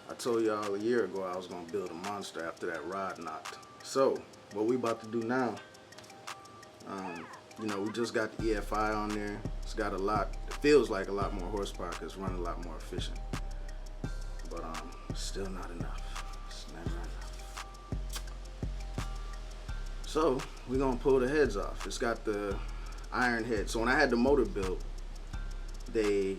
I told y'all a year ago I was gonna build a monster after that rod knocked. So what we about to do now, you know, we just got the EFI on there. It's got a lot, it feels like a lot more horsepower because it's running a lot more efficient. But still not enough. It's never enough. So we're gonna pull the heads off. It's got the iron head. So when I had the motor built, they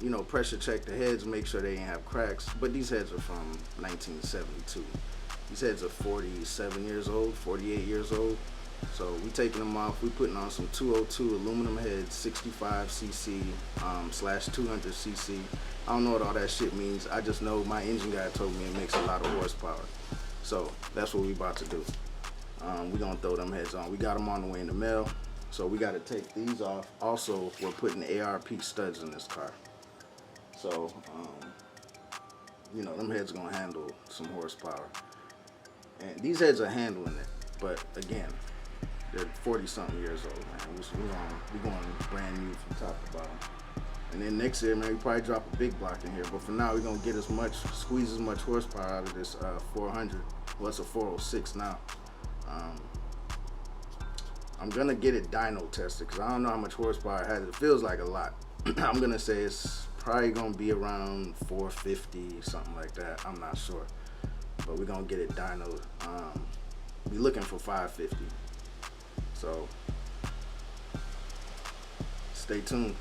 you know, pressure check the heads, make sure they ain't have cracks. But these heads are from 1972. These heads are 47 years old, 48 years old. So we taking them off. We putting on some 202 aluminum heads, 65cc / 200cc. I don't know what all that shit means. I just know my engine guy told me it makes a lot of horsepower. So that's what we about to do. We gonna throw them heads on. We got them on the way in the mail. So we got to take these off. Also, we're putting ARP studs in this car. So, you know, them heads gonna handle some horsepower. And these heads are handling it, but again, they're 40-something years old, man. We going brand new from top to bottom. And then next year, man, we probably drop a big block in here. But for now, we're gonna get squeeze as much horsepower out of this 400. Well, it's a 406 now. I'm gonna get it dyno tested because I don't know how much horsepower it has. It feels like a lot. I'm gonna say it's probably gonna be around 450, something like that. I'm not sure, but we're gonna get it dynoed. We're looking for 550. So stay tuned.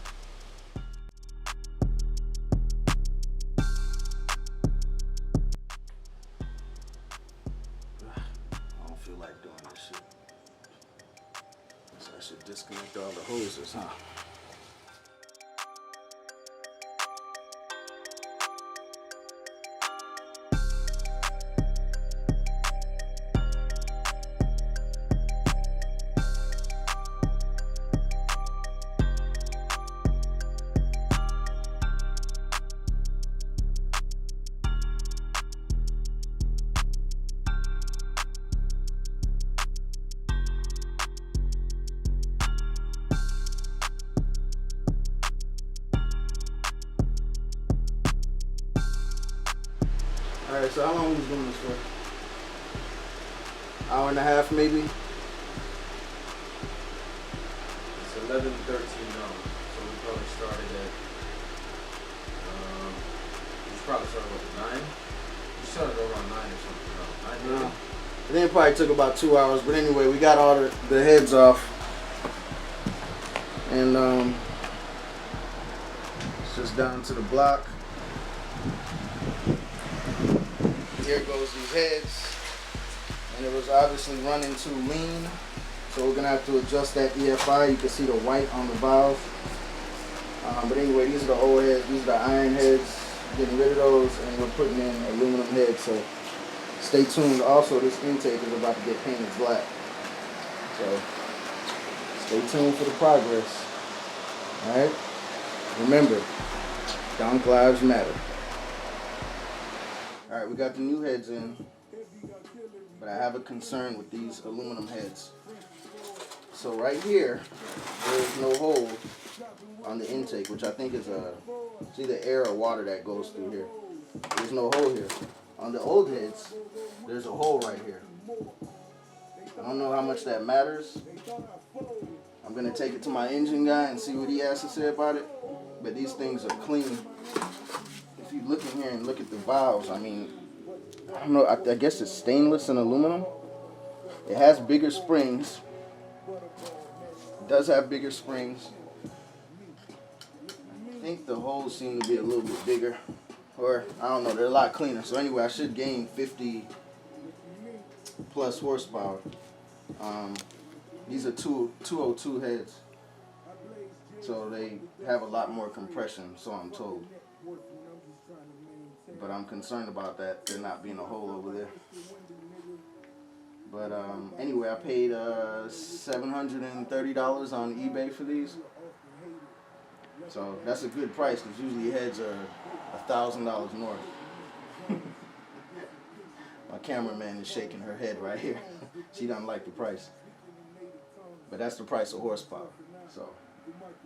I don't feel like doing this shit. So I should disconnect all the hoses, huh? Alright, so how long was doing this for? Hour and a half, maybe? It's 11:13 now, so we probably started at, we probably started at 9? We started around 9 or something, no? 9? No. I think it probably took about 2 hours, but anyway, we got all the heads off. And it's just down to the block. Here goes these heads. And it was obviously running too lean. So we're gonna have to adjust that EFI. You can see the white on the valve. But anyway, these are the old heads. These are the iron heads. Getting rid of those, and we're putting in aluminum heads. So stay tuned. Also, this intake is about to get painted black. So stay tuned for the progress. All right. Remember, Donk lives matter. All right, we got the new heads in, but I have a concern with these aluminum heads. So right here, there's no hole on the intake, which I think is it's either air or water that goes through here. There's no hole here. On the old heads, there's a hole right here. I don't know how much that matters. I'm gonna take it to my engine guy and see what he has to say about it. But these things are clean. If you look in here and look at the valves, I mean, I don't know, I guess it's stainless and aluminum. It has bigger springs. It does have bigger springs. I think the holes seem to be a little bit bigger. Or, I don't know, they're a lot cleaner. So anyway, I should gain 50 plus horsepower. These are 202 heads. So they have a lot more compression, so I'm told. But I'm concerned about that, there not being a hole over there. But anyway, I paid $730 on eBay for these. So that's a good price, because usually heads are $1,000 north. My cameraman is shaking her head right here. She doesn't like the price. But that's the price of horsepower. So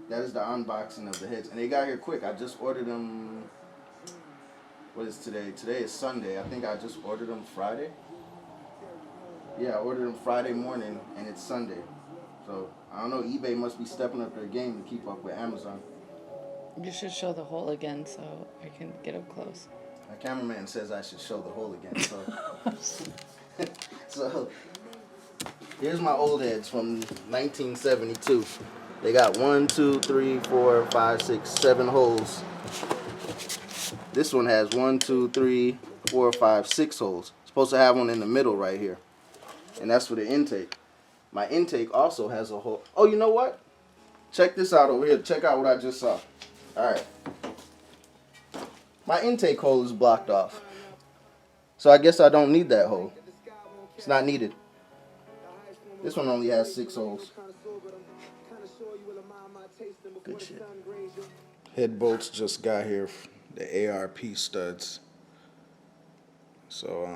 that is the unboxing of the heads. And they got here quick. I just ordered them What is today? Today is Sunday. I think I just ordered them Friday. Yeah, I ordered them Friday morning, and it's Sunday. So, I don't know, eBay must be stepping up their game to keep up with Amazon. You should show the hole again so I can get up close. My cameraman says I should show the hole again, so... So, here's my old heads from 1972. They got 1, 2, 3, 4, 5, 6, 7 holes. This one has 1, 2, 3, 4, 5, 6 holes. Supposed to have one in the middle right here. And that's for the intake. My intake also has a hole. Oh, you know what? Check this out over here. Check out what I just saw. Alright. My intake hole is blocked off. So I guess I don't need that hole. It's not needed. This one only has 6 holes. Good shit. Head bolts just got here. The ARP studs. So,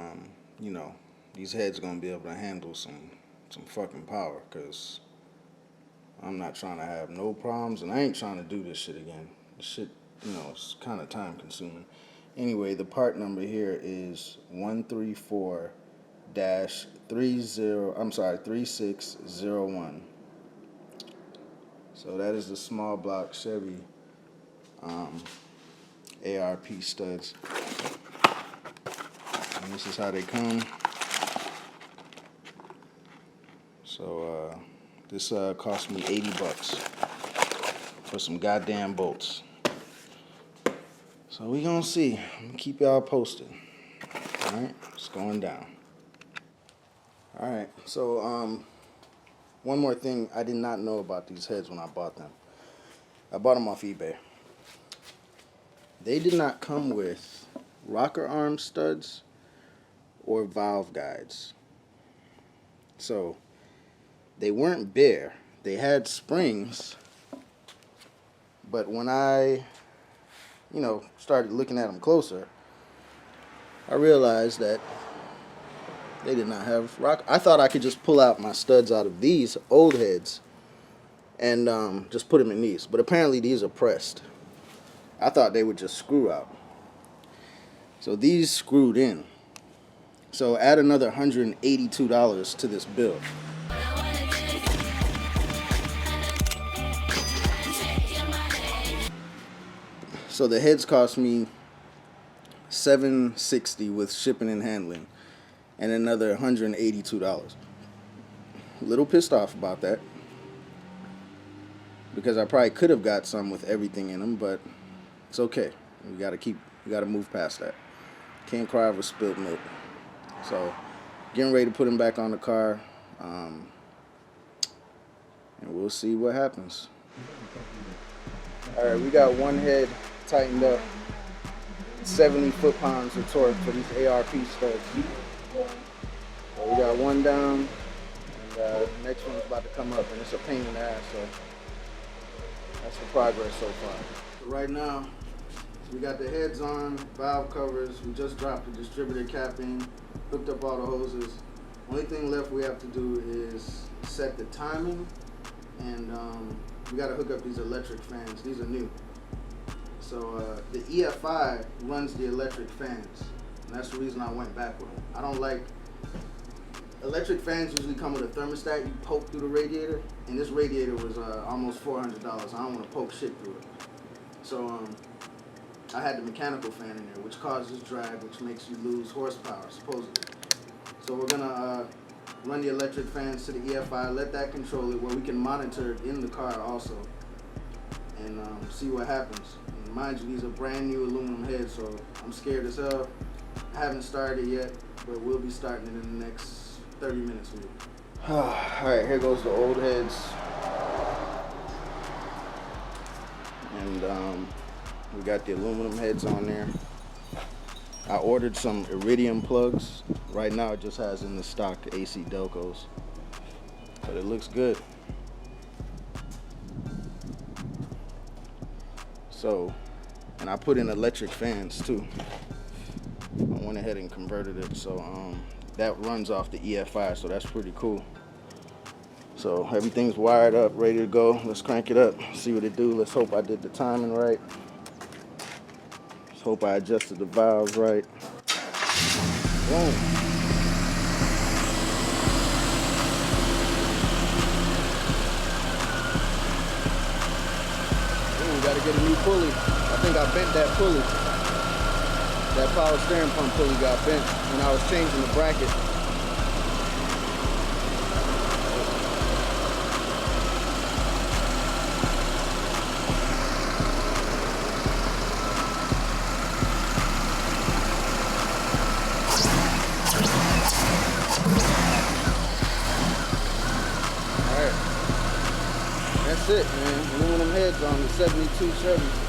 you know, these heads gonna be able to handle some fucking power, because I'm not trying to have no problems, and I ain't trying to do this shit again. This shit, you know, it's kind of time consuming. Anyway, the part number here is 3601. So that is the small block Chevy ARP studs. And this is how they come. So this cost me $80 for some goddamn bolts. So we gonna see. I'm gonna keep y'all posted. Alright, it's going down. Alright, so one more thing I did not know about these heads when I bought them. I bought them off eBay. They did not come with rocker arm studs or valve guides. So they weren't bare. They had springs, but when I, you know, started looking at them closer, I realized that they did not have rock. I thought I could just pull out my studs out of these old heads and just put them in these, but apparently these are pressed. I thought they would just screw out. So these screwed in. So add another $182 to this bill. So the heads cost me $760 with shipping and handling, and another $182. A little pissed off about that, because I probably could have got some with everything in them, but it's okay. We gotta move past that. Can't cry over spilled milk. So, getting ready to put them back on the car, and we'll see what happens. All right, we got one head tightened up. 70 foot-pounds of torque for these ARP studs. So we got one down, and the next one's about to come up, and it's a pain in the ass, so that's the progress so far. So right now, we got the heads on, valve covers, we just dropped the distributor capping, hooked up all the hoses. Only thing left we have to do is set the timing, and we got to hook up these electric fans. These are new. So the EFI runs the electric fans, and that's the reason I went back with them. I don't like, electric fans usually come with a thermostat you poke through the radiator, and this radiator was almost $400. I don't want to poke shit through it. So I had the mechanical fan in there, which causes drag, which makes you lose horsepower, supposedly. So we're gonna run the electric fans to the EFI, let that control it, where we can monitor it in the car also, and see what happens. And mind you, these are brand new aluminum heads, so I'm scared as hell. I haven't started yet, but we'll be starting it in the next 30 minutes with you. Alright, here goes the old heads. And we got the aluminum heads on there. I ordered some iridium plugs. Right now it just has in the stock AC Delcos, but it looks good. So, and I put in electric fans too. I went ahead and converted it, so that runs off the EFI, so that's pretty cool. So everything's wired up, ready to go. Let's crank it up, see what it do. Let's hope I did the timing right. Hope I adjusted the valves right. Boom. Ooh, gotta get a new pulley. I think I bent that pulley. That power steering pump pulley got bent when I was changing the bracket. Alright. That's it, man. Aluminum heads on the 72 Chevy.